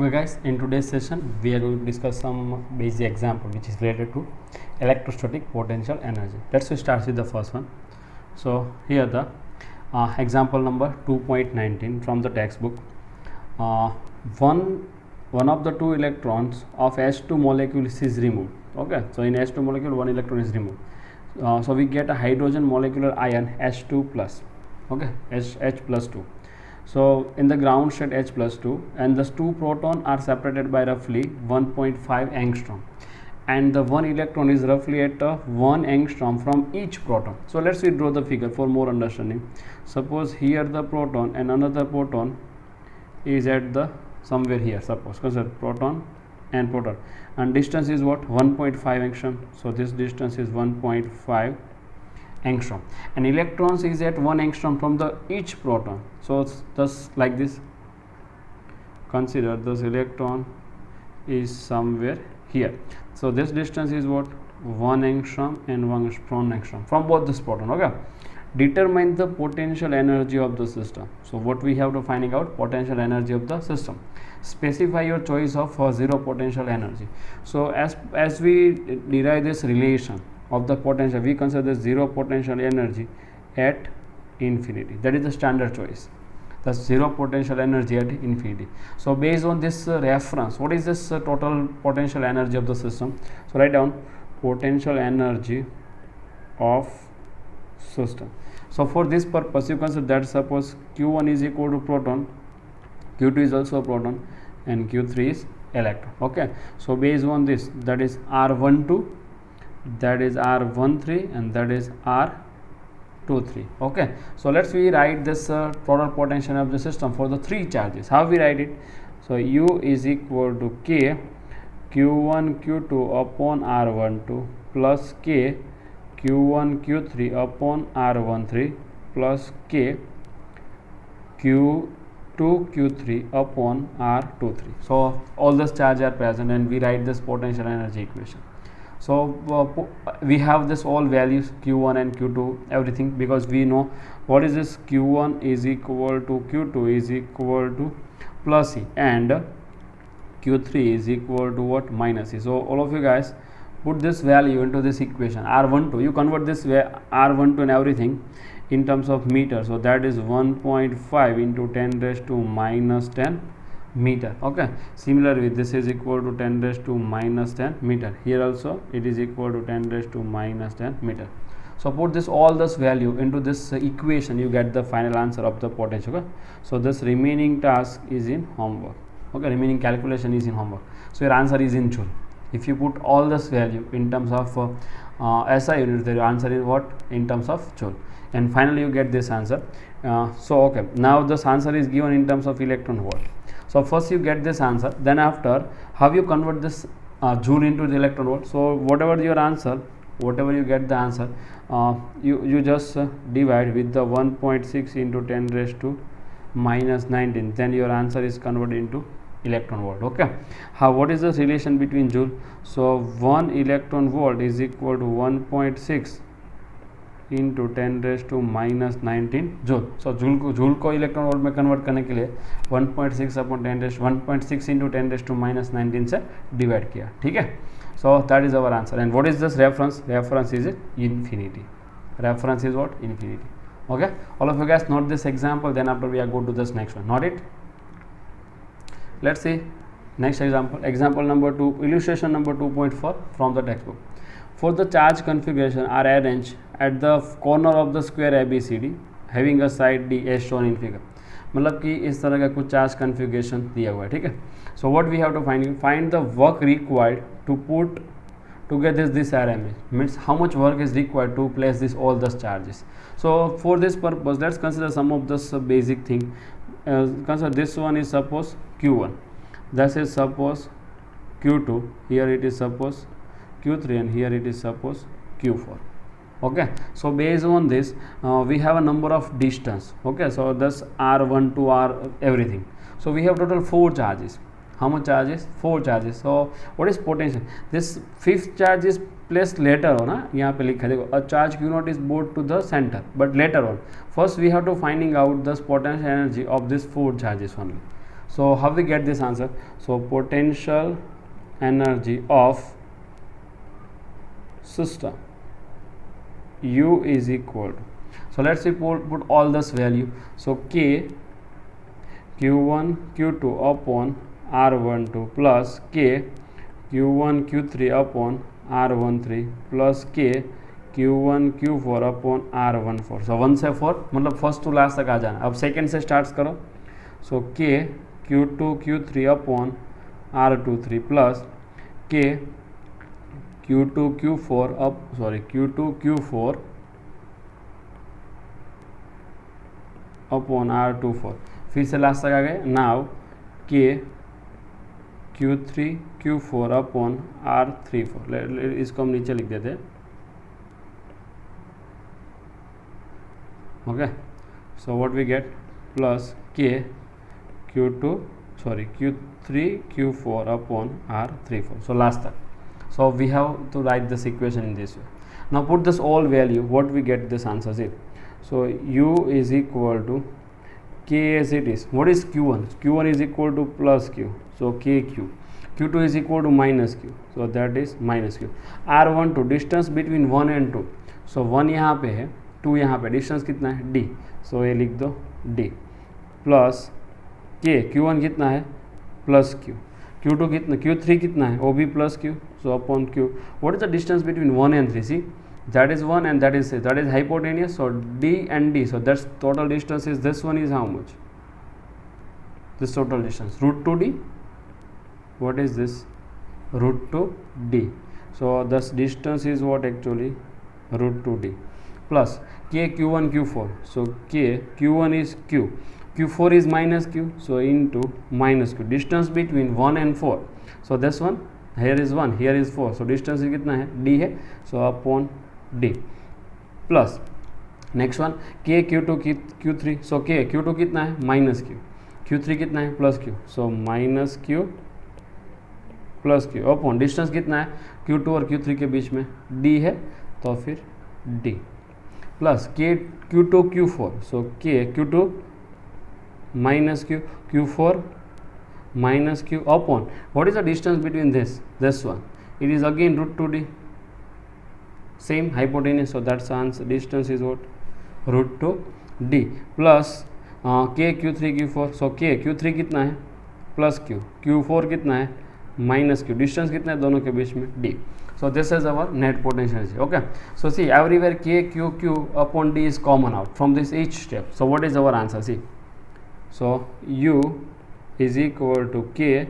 Okay guys, in today's session we are going to discuss some basic example which is related to electrostatic potential energy. Let's start with the first one. So here the example number 2.19 from the textbook. One of the two electrons of H2 molecule is removed. Okay, so in H2 molecule one electron is removed. So we get a hydrogen molecular ion H2 plus. Okay, H plus 2. So in the ground state H plus 2, and the two protons are separated by roughly 1.5 angstrom, and the one electron is roughly at 1 angstrom from each proton. So let's draw the figure for more understanding. Suppose here the proton and another proton is at the somewhere here, suppose consider proton and proton, and distance is what, 1.5 angstrom. So this distance is 1.5 angstrom, and electrons is at 1 angstrom from the each proton. So thus like this, consider this electron is somewhere here. So this distance is what, 1 angstrom and 1 angstrom from both this proton. Okay, determine the potential energy of the system. So what we have to finding out, potential energy of the system. Specify your choice of zero potential energy. So as we derive this relation of the potential, we consider the zero potential energy at infinity. That is the standard choice, the zero potential energy at infinity. So based on this reference, what is this total potential energy of the system? So write down potential energy of system. So for this purpose, you consider that suppose Q1 is equal to proton, Q2 is also a proton, and Q3 is electron. Okay, so based on this, that is R12, that is R13, and that is R23. Okay, so let's we write this total potential of the system for the three charges. How we write it? So U is equal to K Q1 Q2 upon R12 plus K Q1 Q3 upon R13 plus K Q2 Q3 upon R23. So all these charges are present, and we write this potential energy equation. So we have this all values Q1 and Q2 everything, because we know what is this, Q1 is equal to Q2 is equal to plus E, and Q3 is equal to what, minus E. So all of you guys put this value into this equation R12. You convert this R12 and everything in terms of meter. So that is 1.5 into 10 raised to minus 10 meter. Okay, similarly this is equal to 10 raised to minus 10 meter. Here also it is equal to 10 raised to minus 10 meter. So put this all this value into this equation, you get the final answer of the potential. Okay, so this remaining task is in homework. Okay, remaining calculation is in homework. So your answer is in Joule. If you put all this value in terms of SI units, the answer is what, in terms of Joule, and finally you get this answer. So okay, now this answer is given in terms of electron volt. So first you get this answer, then after how you convert this Joule into the electron volt. So whatever your answer, whatever you get the answer, you just divide with the 1.6 into 10 raised to minus 19, then your answer is converted into electron volt. Okay, what is the relation between Joule? So 1 electron volt is equal to 1.6 into 10 raised to minus 19 joule. So joule को electron volt में convert करने के लिए 1.6 upon 10 rest 1.6 into 10 raised to minus 19 से divide किया. ठीक है, so that is our answer. And what is this reference? Reference is infinity. Reference is what? Infinity. Okay, all of you guys note this example, then after we are go to this next one. Note it. Let's see next example. Example number 2, illustration number 2.4 from the textbook. For the charge configuration are arranged at the corner of the square ABCD having a side D as shown in figure. मतलब कि इस तरह का कुछ charge configuration दिया हुआ है. ठीक है, so what we have to find the work required to put together this arrangement, means how much work is required to place this all the charges. So for this purpose, let's consider some of this basic thing. Consider this one is suppose Q1, this is suppose Q2, here it is suppose Q3, and here it is suppose Q4. Okay, so based on this we have a number of distance. Okay, so this R1 to R everything. So we have total 4 charges. How much charges? 4 charges. So what is potential? This fifth charge is placed later on. यहाँ पे लिखा देखो, a charge Q0 is brought to the center, but later on. First we have to finding out the potential energy of these 4 charges only. So how we get this answer? So potential energy of system U is equal to, so let's see put all this value. So K Q1 Q2 upon R12 plus K Q1 Q3 upon R13 plus K Q1 Q4 upon R14. सो 1 से 4 मतलब first to last तक आ जाना. अब second से start करो. सो K Q2 Q3 upon R23 plus K Q2 Q4 upon R24. फिर से last तक आ गए. Now K Q3 Q4 upon R34. इसको हम नीचे लिख देते हैं. Okay, so what we get plus K Q3 Q4 upon R34. So last time, so we have to write this equation in this way. Now put this all value, what we get this answer is. So U is equal to K as it is. What is Q1? Q1 is equal to plus Q, so KQ. Q2 is equal to minus Q, so that is minus Q. R12 distance between 1 and 2. So 1 यहाँ पे है, 2 यहाँ पे. Distance कितना है? D. सो ये लिख दो D प्लस K. Q1 कितना है? Plus Q. Q2 कितना? Q3 कितना है? वो भी plus Q. So upon Q. What is the distance between 1 and 3? See that is 1 and that is hypotenuse. So D and D, so that's total distance is, this one is how much? This total distance root 2D. What is this? Root 2D. So this distance is what actually? Root 2D plus K Q1 Q4. So K Q1 is Q, Q4 is minus Q, so into minus Q. Distance between 1 and 4. So this one, here is 1, here is 4. So distance is कितना है? D है. So upon D plus next one K Q2 Q3. So K Q2 कितना है? Minus Q. Q3 कितना है? Plus Q. So minus Q plus Q upon distance कितना है? Q2 और Q3 के बीच में D है, तो फिर D plus K Q2 Q4. So K Q2 minus Q, Q4 minus Q upon, what is the distance between this one? It is again root 2D, same hypotenuse. So that's the answer. Distance is what? Root 2D plus K Q3 Q4. So K Q3 कितना है? Plus Q. Q4 कितना है? Minus Q. Distance कितना है दोनों के बीच में? D. So this is our net potential energy. Okay, so see everywhere K Q upon D is common out from this each step. So what is our answer? See, so U is equal to K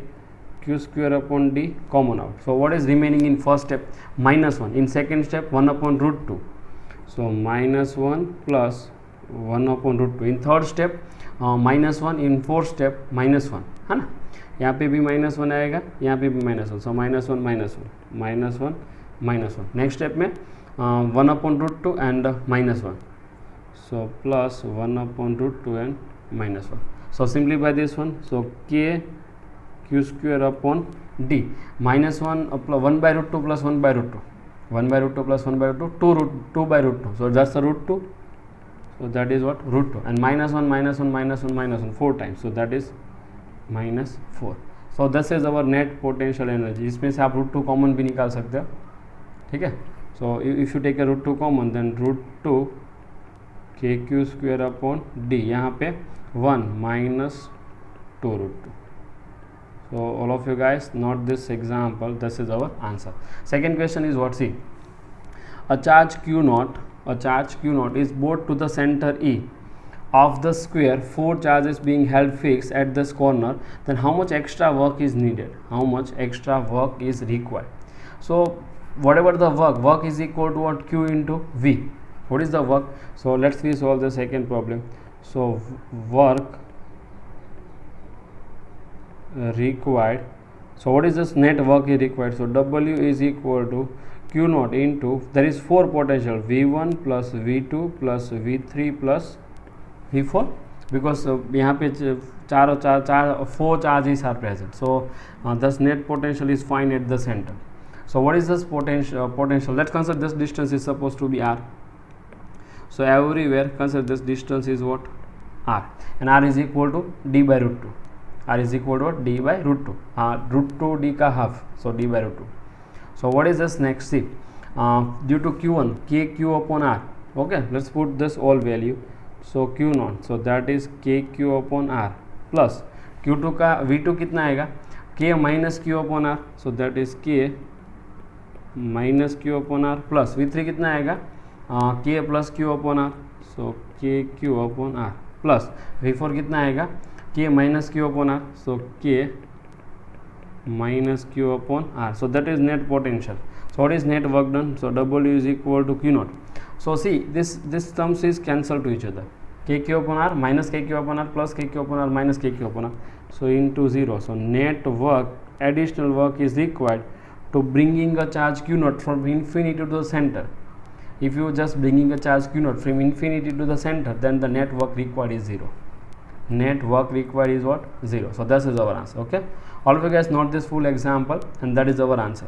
Q square upon D common out. So what is remaining in first step? Minus 1. In second step 1 upon root 2. So minus 1 plus 1 upon root 2. In third step minus 1. In fourth step minus 1, है ना. यहाँ पे भी minus 1 आएगा, यहाँ पे भी minus 1. So minus 1 minus 1 minus 1 minus 1. Next step में 1 upon root 2 and minus 1. So plus 1 upon root 2 and minus 1. So simplify this one. So K Q square upon D minus 1 by root 2 plus 1 by root 2. 1 by root 2 plus 1 by root 2 2 by root 2. So that's the root 2. So that is what? Root 2. And minus 1 minus 1 minus 1 minus 1 4 times. So that is minus 4. So this is our net potential energy. इसमें से आप root 2 common भी निकाल सकते हो. ठीक है. So if you take a root 2 common, then root 2 K Q square upon D. यहाँ पे 1 minus 2 root 2. So all of you guys note this example. This is our answer. Second question is what? See, a charge Q naught is brought to the center E of the square. 4 charges being held fixed at this corner. Then how much extra work is needed? How much extra work is required? So whatever the work is equal to what? Q into V. What is the work? So let's resolve the second problem. So work required. So what is this net work is required? So W is equal to Q naught into, there is 4 potential, V1 plus V2 plus V3 plus V4, because यहाँ पे 4 charges are present. So thus net potential is find at the center. So what is this potential? Let's consider this distance is supposed to be R. So everywhere consider this distance is what? R, and R is equal to D by root 2. R is equal to what? D by root 2. Root 2 D का half, so D by root 2. So what is this next? See, due to Q1, KQ upon R. Okay, let's put this all value. So Q0, so that is KQ upon R plus Q2 का V2 कितना आएगा? K minus Q upon R, so that is K minus Q upon R plus V3 कितना आएगा? K plus Q upon R, so KQ upon R plus V4 कितना आएगा? K minus Q upon R, so K minus Q upon R. So that is net potential. So what is net work done? So W is equal to Q0. So see, this terms is cancelled to each other. KQ upon R minus KQ upon R plus KQ upon R minus KQ upon R. So into 0. So net work, additional work is required to bringing a charge Q0 from infinity to the center. If you just bringing a charge Q0 from infinity to the center, then the net work required is 0. Net work required is what? 0. So this is our answer. Okay, all of you guys note this full example, and that is our answer.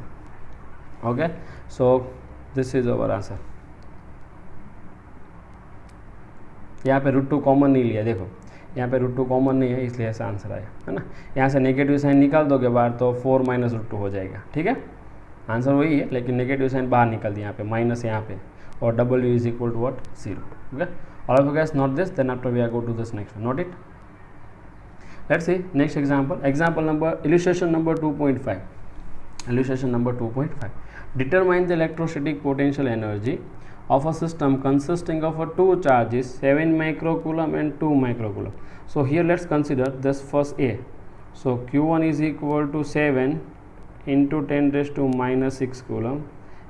Okay, so this is our answer. यहाँ पे root 2 common नहीं लिया, देखो यहाँ पे root 2 common नहीं है, इसलिए ऐसा आंसर आया है ना. यहाँ से नेगेटिव साइन निकाल दोगे बाहर तो 4 माइनस रूट 2 हो जाएगा. ठीक है, आंसर वही है, लेकिन नेगेटिव साइन बाहर निकल दिया यहाँ पे, माइनस यहाँ पे, और W is equal to what? 0. Okay, all of you guys note this, then after we are go to this next one. Note it. Let's see next example. Illustration number 2.5. Illustration number 2.5. Determine the electrostatic potential energy of a system consisting of two charges 7 microcoulomb and 2 microcoulomb. So here let's consider this first A. So Q1 is equal to 7 into 10 raised to minus 6 coulomb,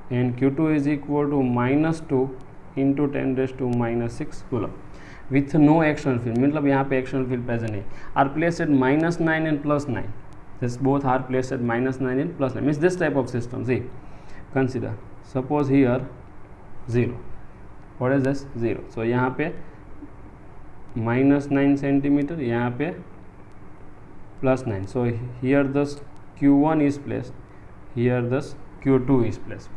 and Q2 is equal to minus 2 into 10 raised to minus 6 coulomb with no external field. मतलब यहाँ पे external field present है. Are placed at minus 9 and plus 9. This both are placed at minus 9 and plus 9. Means this type of system. See, consider. Suppose here 0. What is this? 0. So यहाँ पे minus 9 centimeter, यहाँ पे plus 9. So here this Q1 is placed. Here this Q2 is placed.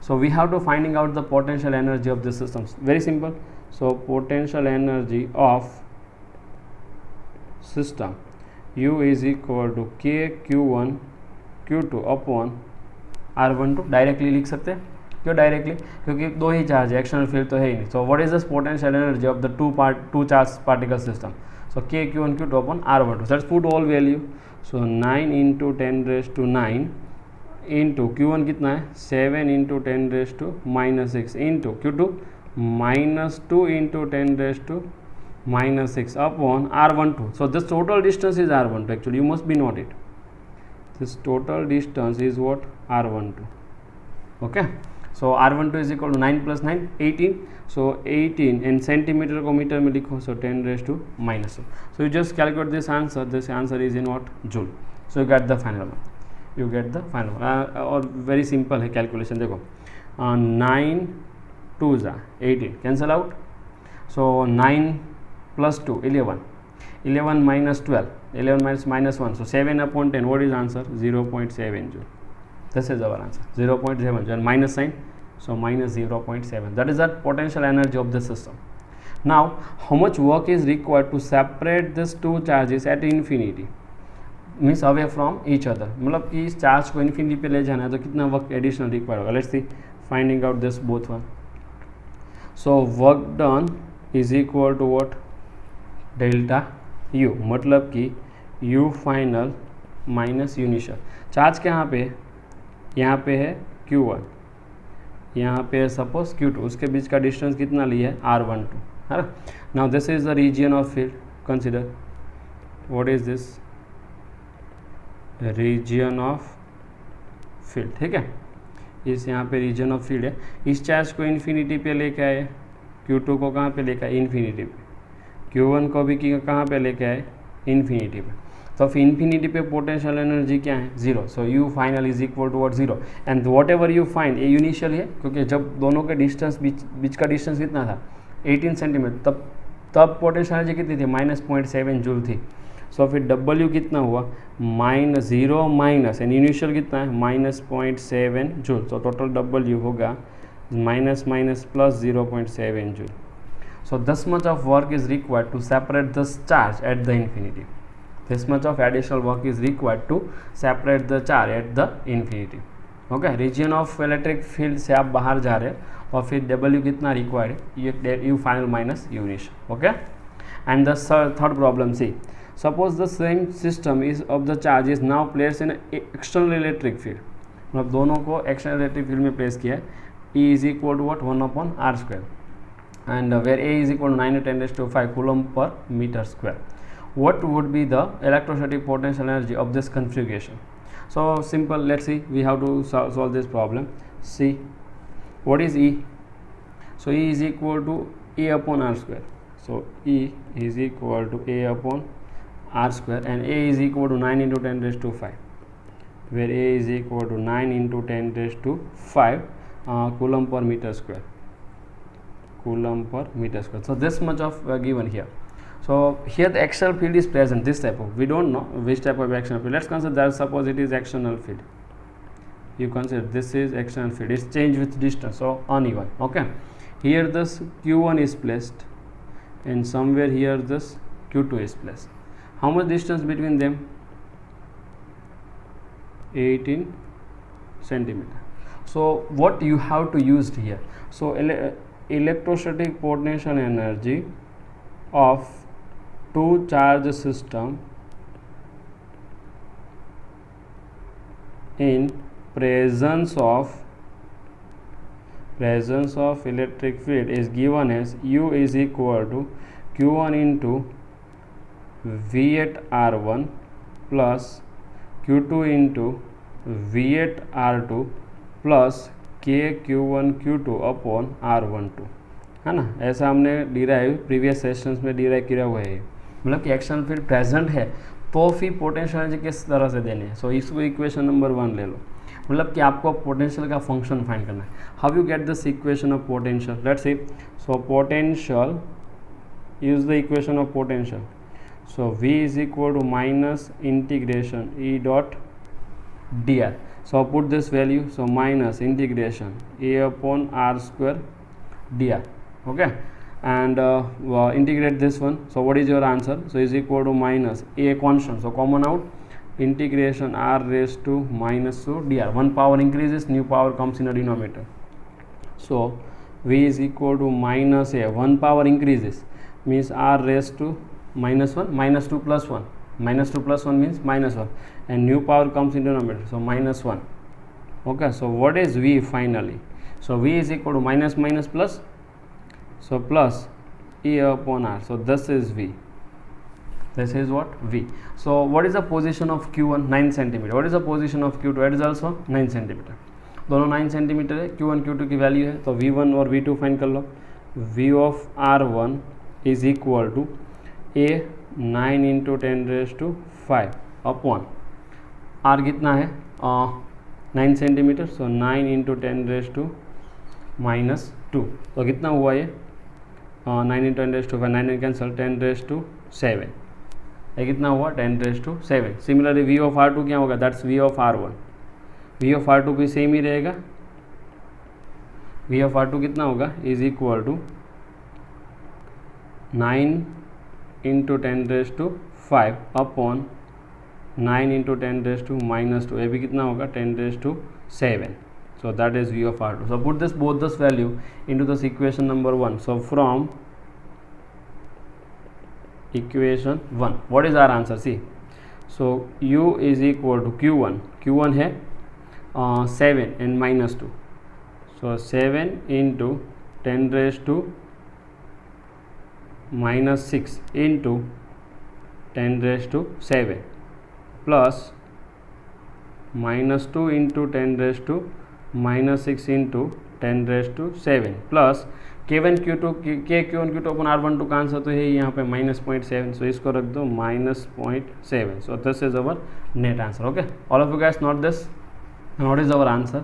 So we have to finding out the potential energy of the systems. Very simple. So potential energy of system U is equal to K Q1 Q2 upon R12. Directly लिख सकते हैं. क्यों directly? क्योंकि दो ही charge है, external field तो है ही नहीं. सो what is this potential energy of the two charge particle system? So K Q1 Q2 upon R12. Let's put all value. So 9 into 10 raised to 9 into Q1 कितना है? 7 into 10 raised to minus 6 into Q2 minus 2 into 10 raised to minus 6 upon R12. So this total distance is R12. Actually you must be note it. This total distance is what? R12. Okay, so R12 is equal to 9 plus 9 18. So 18 and centimeter को metre में लिखो. So 10 raised to minus 6. So you just calculate this answer. This answer is in what? Joule. So you get the final one. You get the final one. और very simple है calculation. देखो 9 2 is 18, cancel out. So 9 plus 2 11, 11 minus 12, 11 minus 1. So 7 upon 10. What is answer? 0.7 joule. This is our answer. 0.7 joule. Minus sign. So minus 0.7. That is the potential energy of the system. Now how much work is required to separate these two charges at infinity? Means away from each other. मतलब कि इस charge को infinity पे ले जाना है तो कितना वर्क एडिशनल रिक्वायर्ड होगा? Let's see, finding out this both one. So work done is equal to what? Delta U. मतलब कि U final minus U initial. Charge कहाँ पे है? यहाँ पे है Q1, यहाँ पे है सपोज Q2. उसके बीच का डिस्टेंस कितना लिया है? R12 है ना. Now this is the region of field. Consider what is this? Region of field. ठीक है, इस यहाँ पे रीजन ऑफ फील्ड है. इस चार्ज को इन्फिनिटी पे लेके आए, Q2 को कहाँ पे लेके आए? इन्फिनिटी पे. Q1 को भी कहाँ पे लेके आए? इन्फिनिटी पे. तो फिर इन्फिनिटी पे पोटेंशियल एनर्जी क्या है? 0. So U final is equal to what? 0. And whatever you find, ये इनिशियल है क्योंकि जब दोनों के डिस्टेंस बीच का डिस्टेंस कितना था? 18 सेंटीमीटर. तब पोटेंशियल एनर्जी कितनी थी? माइनस 0.7 जूल थी. सो फिर W कितना हुआ? -0 माइनस एंड इनिशियल कितना है? Minus 0.7 joule. तो टोटल W होगा minus minus plus 0.7 joule. So this much of work is required to separate this charge at the infinity. this much of additional work is required to separate the charge at the infinity. ओके, region of electric field से आप बाहर जा रहे हैं और फिर W कितना रिक्वायर्ड है, U final minus U initial. Okay, and the third problem see, suppose the same system is of the charge is now place in external electric field. मतलब दोनों को एक्सटर्नल इलेक्ट्रिक फील्ड में place किया है. E is equal to what 1/r², and where A is equal to 9 × 10⁵ coulomb per meter square. What would be the electrostatic potential energy of this configuration? So simple, let's see, we have to solve this problem. See, what is E? So E is equal to A/r². So E is equal to A/r², and A is equal to 9 × 10⁵, where A is equal to 9 × 10⁵ coulomb per meter square. Coulomb per meter square. So this much of given here. So here the external field is present, this type of, we don't know which type of external field. Let's consider that suppose it is external field. You consider this is external field, it's changed with distance, so uneven. Okay, here this Q1 is placed and somewhere here this Q2 is placed. How much distance between them? 18 centimeter. So what you have to use here? So electrostatic potential energy of two charge system in presence of electric field is given as U is equal to Q1 into V8R1 plus Q2 into V8R2 plus K Q1 Q2 upon R12, है ना. ऐसा हमने derive previous sessions में derive किया हुआ है. मतलब कि एक्सटर्नल फील्ड प्रेजेंट है तो फिर पोटेंशियल एनर्जी किस तरह से देने हैं. सो इसको इक्वेशन नंबर 1 ले लो. मतलब कि आपको पोटेंशियल का फंक्शन फाइंड करना है. How you get this equation of potential? Let's see. So potential use the equation of potential. So V is equal to minus integration E dot dr. So put this value, so minus integration A/r² dr. Okay, and integrate this one. So what is your answer? So is equal to minus A constant, so common out, integration r raised to minus so dr. One power increases, new power comes in a denominator. So V is equal to minus A, one power increases means r raised to minus 1, minus 2 plus 1, minus 2 plus 1 means minus 1, and new power comes in denominator, so minus 1. Okay, so what is V finally? So V is equal to minus minus plus, so plus E/r. So this is V, this is what V. So what is the position of Q1? 9 centimeter. What is the position of Q2? It is also 9 centimeter. दोनों 9 centimetre है. Q1 Q2 की value है तो V1 और V2 find कर लो. V of R1 is equal to A 9 × 10⁵ upon R कितना है 9 centimetre. सो 9 × 10⁻². तो कितना हुआ ये 9 × 10⁵, 9 कैंसल 10⁻7. ये कितना हुआ 10⁻7. सिमिलरली V of R2 क्या होगा? That's V of R1. V of R2 भी सेम ही रहेगा. V of R2 कितना होगा? Is equal to 9 × 10⁵ upon 9 × 10⁻². ये भी कितना होगा 10⁻7. So that is V of R2. So put this both this value into this equation number 1. So from equation 1, what is our answer? See, so U is equal to Q1 है 7 and minus 2. So 7 × 10⁻6 into 10⁻7 plus minus 2 × 10⁻6 into 10⁻7 plus K1 Q2 upon R12 का answer तो है यहाँ पे -0.7. सो इसको रख दो -0.7. So this is our net answer. Okay, all of you guys note this. What is our answer?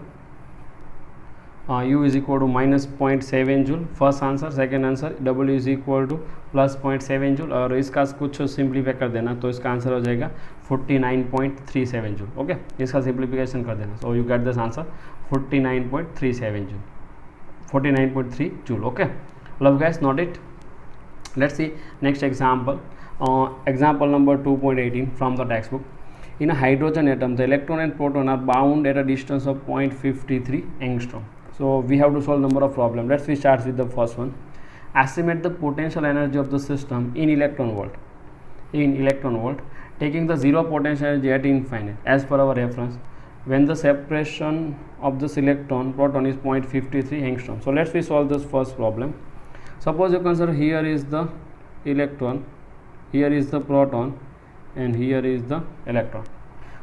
U is equal to -0.7 joule first answer. Second answer W is equal to +0.7 joule. और इसका कुछ simplify कर देना तो इसका answer हो जाएगा 49.37 joule. Okay, इसका सिंप्लीफिकेशन कर देना. So you get this answer 49.37 joule, 49.3 joule. Okay, love guys, note it. Let's see next example. Example number 2.18 from the textbook. In a hydrogen atom, the electron and proton are bound at a distance of 0.53 angstrom. So we have to solve number of problems. Let's start with the first one. Estimate the potential energy of the system in electron volt. In electron volt, taking the zero potential energy at infinite as per our reference, when the separation of this electron proton is 0.53 angstrom. So let's solve this first problem. Suppose you consider here is the electron, here is the proton, and here is the electron.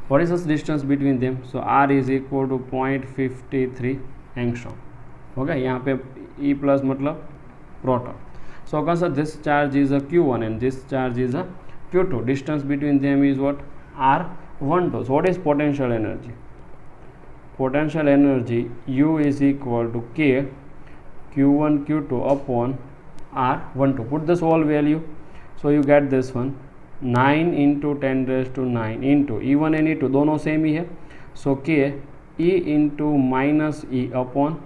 What is the distance between them? So R is equal to 0.53 angstrom. Okay, यहाँ पे E plus मतलब proton. So consider this charge is a Q1 and this charge is a Q2. Distance between them is what? R12. So what is potential energy? Potential energy U is equal to K Q1 Q2 upon R12. Put this whole value. So you get this one 9 into 10 raised to 9 into E1 and E2 दोनों same ही है. So K E into minus E upon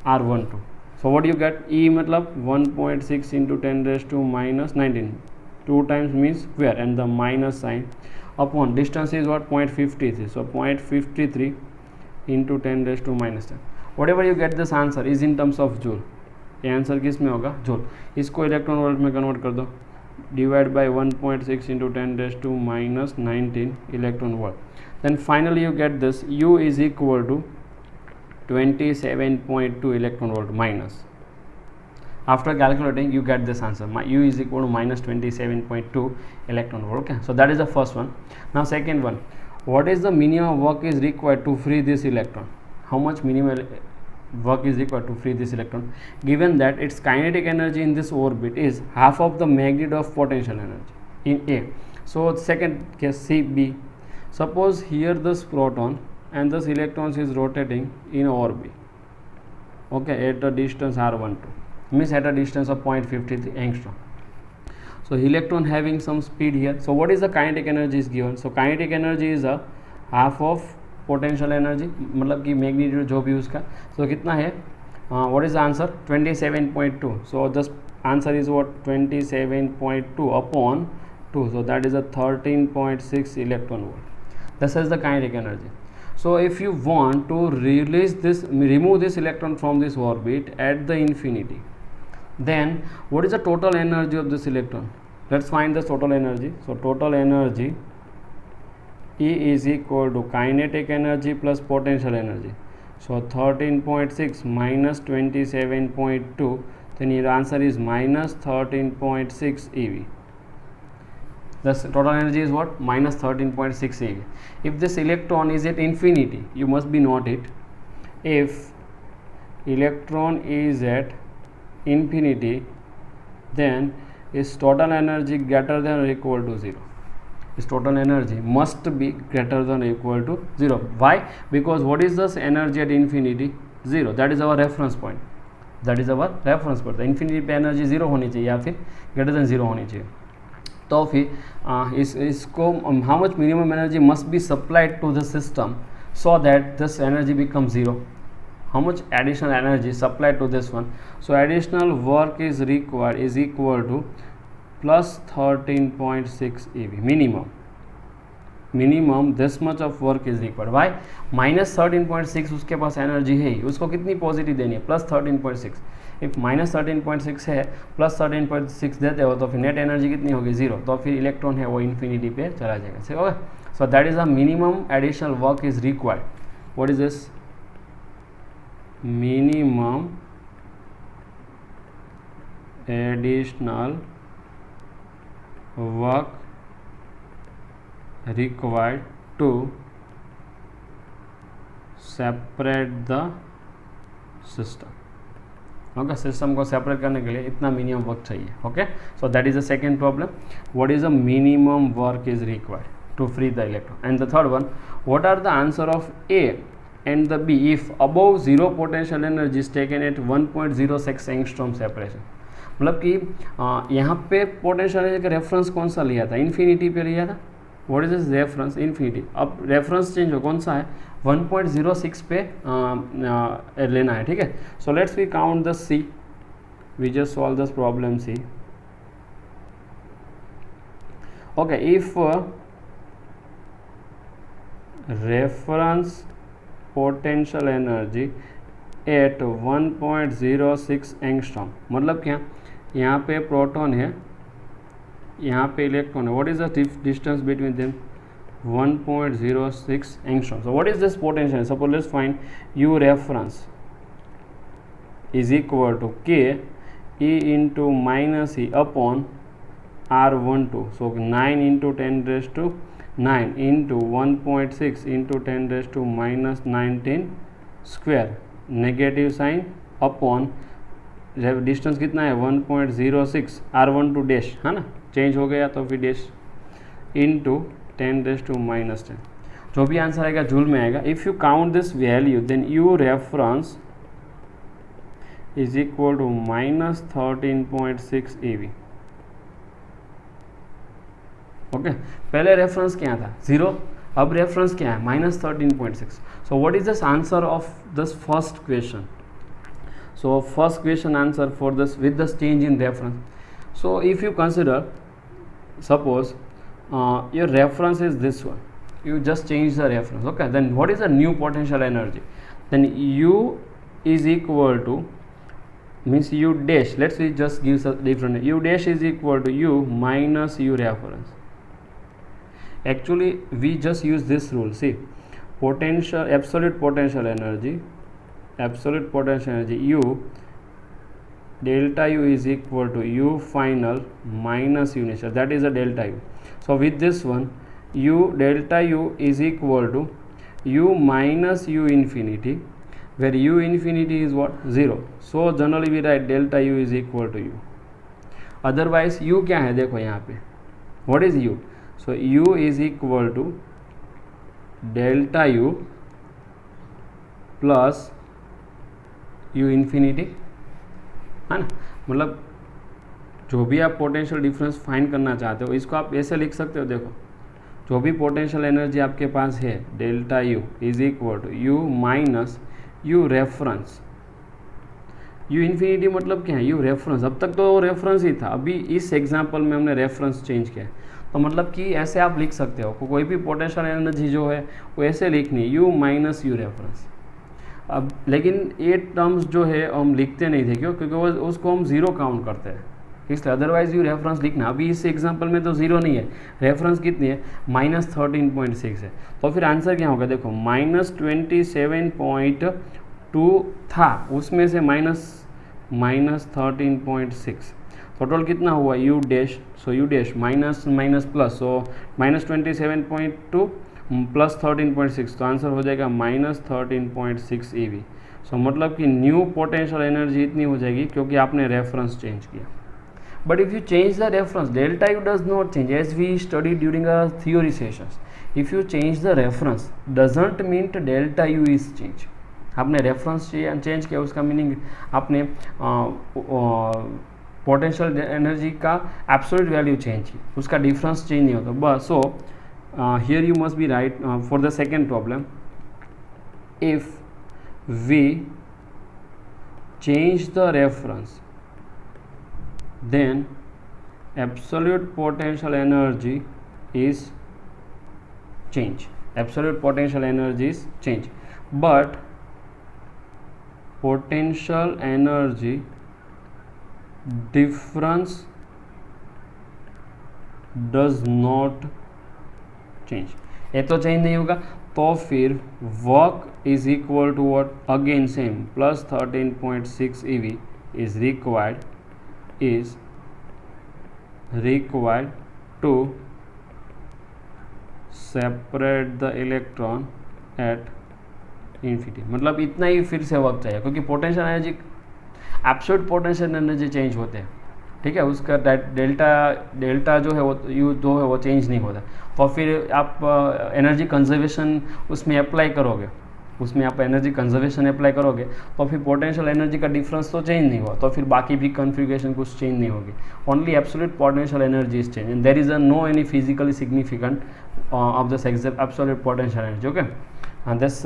R12. So what do you get? E मतलब 1.6 into 10 raised to minus 19. 2 times means square and the minus sign upon distance is what? 0.53. So 0.53 into 10 raised to minus 10. Whatever you get this answer is in terms of joule. ये answer किस में होगा? Joule. इसको electron volt में convert कर दो. Divide by 1.6 into 10 raised to minus 19 electron volt. Then finally you get this U is equal to 27.2 electron volt minus. After calculating you get this answer. U is equal to minus 27.2 electron volt. Okay, so that is the first one. Now second one, what is the minimum work is required to free this electron? How much minimum work is required to free this electron, given that its kinetic energy in this orbit is half of the magnitude of potential energy in A. So second case, C, B. Suppose here this proton and this electrons is rotating in orbit, okay, at a distance R12, means at a distance of 0.53 angstrom. So electron having some speed here. So what is the kinetic energy is given? So kinetic energy is a half of potential energy, मतलब कि magnitude जो भी उसका. So कितना है? What is the answer? 27.2. So the answer is what? 27.2 upon 2. So that is a 13.6 electron volt. This is the kinetic energy. So if you want to release this, remove this electron from this orbit at the infinity, then what is the total energy of this electron? Let's find the total energy. So total energy E is equal to kinetic energy plus potential energy. So 13.6 minus 27.2, then your answer is minus 13.6 eV. The total energy is what? Minus 13.6 eV. If this electron is at infinity, you must be note it. If electron is at infinity, then its total energy greater than or equal to 0. Its total energy must be greater than or equal to 0. Why? Because what is this energy at infinity? 0. That is our reference point. That is our reference point. The infinity पे energy 0 होनी चाहिए या फिर greater than 0 होनी चाहिए. तो फिर इसको how much minimum energy must be supplied to the system so that this energy becomes 0? How much additional energy supplied to this one? So additional work is required is equal to plus 13.6 eV minimum this much of work is required. Why? minus 13.6 उसके पास energy है ही, उसको कितनी positive देनी है? Plus 13.6. If minus 13.6 है plus 13.6 देते हो तो फिर नेट एनर्जी कितनी होगी? 0. तो फिर इलेक्ट्रॉन है वो इन्फिनिटी पे चला जाएगा. ठीक है. So that is a minimum additional work is required. What is this? Minimum additional work required to separate the system. Okay, system को सेपरेट करने के लिए इतना मिनिमम वर्क चाहिए. Okay, so that is the second problem. What is the minimum work is required to free the electron. And the third one, what are the answer of A and the B if above zero potential energy is taken at 1.06 angstrom separation. मतलब कि यहाँ पे potential energy का reference कौन सा लिया था? Infinity पे लिया था. What is this reference? Infinity. अब रेफरेंस चेंज हो, कौन सा है? 1.06 पे लेना है. ठीक है. So let's we count the see. We just solve this problem see. okay, if reference potential energy at 1.06 angstrom, मतलब क्या, यहाँ पे प्रोटॉन है, यहाँ पे इलेक्ट्रॉन है. What is the distance between them? 1.06 angstrom. so what is this potential? suppose let's find u reference is equal to k e into minus e upon r12. so 9 into 10 raised to 9 into 1.6 into 10 raised to minus 19 square, negative sine upon distance कितना है 1.06 r12 dash, है ना, change हो गया तो फिर dash into 10 raise to minus 10. जो भी आंसर आएगा जूल में आएगा. If you count this value then you reference is equal to minus 13.6 EV. Okay, पहले रेफरेंस क्या था 0, अब रेफरेंस क्या है minus 13.6. So what is this answer of this first question? So first question answer for this with this change in reference. So if you consider suppose your reference is this one, you just change the reference. okay, then what is the new potential energy? then u is equal to, means u dash, let's see, just gives a different, u dash is equal to u minus u reference. actually we just use this rule. see, potential, absolute potential energy u delta u is equal to u final minus u initial, that is a delta u. so with this one, u delta u is equal to u minus u infinity, where u infinity is what? 0. so generally we write delta u is equal to u. otherwise u क्या है देखो यहाँ पे, what is u? so u is equal to delta u plus u infinity, है ना. मतलब जो भी आप पोटेंशियल डिफरेंस फाइंड करना चाहते हो इसको आप ऐसे लिख सकते हो. देखो, जो भी पोटेंशियल एनर्जी आपके पास है delta U is equal to U minus U reference. U infinity मतलब क्या है? U reference. अब तक तो रेफरेंस ही था, अभी इस एग्जांपल में हमने रेफरेंस चेंज किया. तो मतलब कि ऐसे आप लिख सकते हो, कोई भी पोटेंशियल एनर्जी जो है वो ऐसे लिखनी है, यू माइनस यू रेफरेंस. अब लेकिन ये टर्म्स जो है हम लिखते नहीं थे, क्यों? क्योंकि वो उसको हम ज़ीरो काउंट करते हैं, इसलिए. अदरवाइज यू रेफरेंस लिखना. अभी इस एग्जांपल में तो ज़ीरो नहीं है, रेफरेंस कितनी है? माइनस 13.6 है. तो फिर आंसर क्या होगा? देखो, माइनस 27.2 था, उसमें से माइनस 13.6, टोटल कितना हुआ? You dash. So you dash minus minus plus, so minus 27.2 plus 13.6, तो आंसर हो जाएगा माइनस 13.6 EV. सो मतलब कि न्यू पोटेंशियल एनर्जी इतनी हो जाएगी क्योंकि आपने रेफरेंस चेंज किया. But if you change the reference, delta U does not change, as we studied during our theory sessions. If you change the reference, doesn't mean delta U is change. आपने reference change किया, उसका meaning आपने potential energy का absolute value change की, उसका difference change नहीं होता बस. So here you must be right for the second problem. If we change the reference, then absolute potential energy is change. Absolute potential energy is change, but potential energy difference does not change. ये तो change नहीं होगा, तो फिर work is equal to what? Again same, plus 13.6 EV is required to separate the electron at infinity. मतलब इतना ही फिर से वर्क चाहिए, क्योंकि potential energy, absolute potential energy change होते हैं, ठीक है, उसका डेल्टा जो है वो यू जो है वो चेंज नहीं होता. तो फिर आप एनर्जी कंजर्वेशन उसमें अप्लाई करोगे, उसमें आप एनर्जी कंजर्वेशन अप्लाई करोगे तो फिर पोटेंशियल एनर्जी का डिफरेंस तो चेंज नहीं हुआ, तो फिर बाकी भी कन्फिगरेशन कुछ चेंज नहीं होगी. Only absolute potential energy is change, and there is no any physically significant of this absolute potential energy. Okay, and this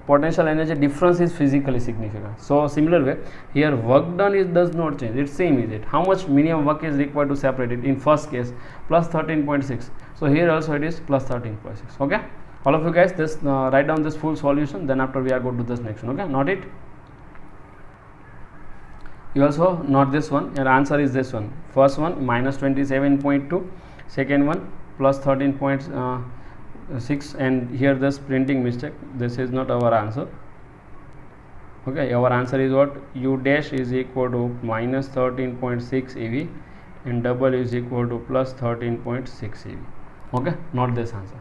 potential energy difference is physically significant. So similar way, here work done does not change, it's same, is it? How much minimum work is required to separate it? In first case plus 13.6, so here also it is plus 13.6. okay, all of you guys, this write down this full solution, then after we are going to this next one. Okay, note it. You also note this one. Your answer is this one. First one minus 27.2, second one plus 13.6, and here this printing mistake, this is not our answer. Okay, our answer is what? U dash is equal to minus 13.6 eV and double is equal to plus 13.6 eV. okay, not this answer.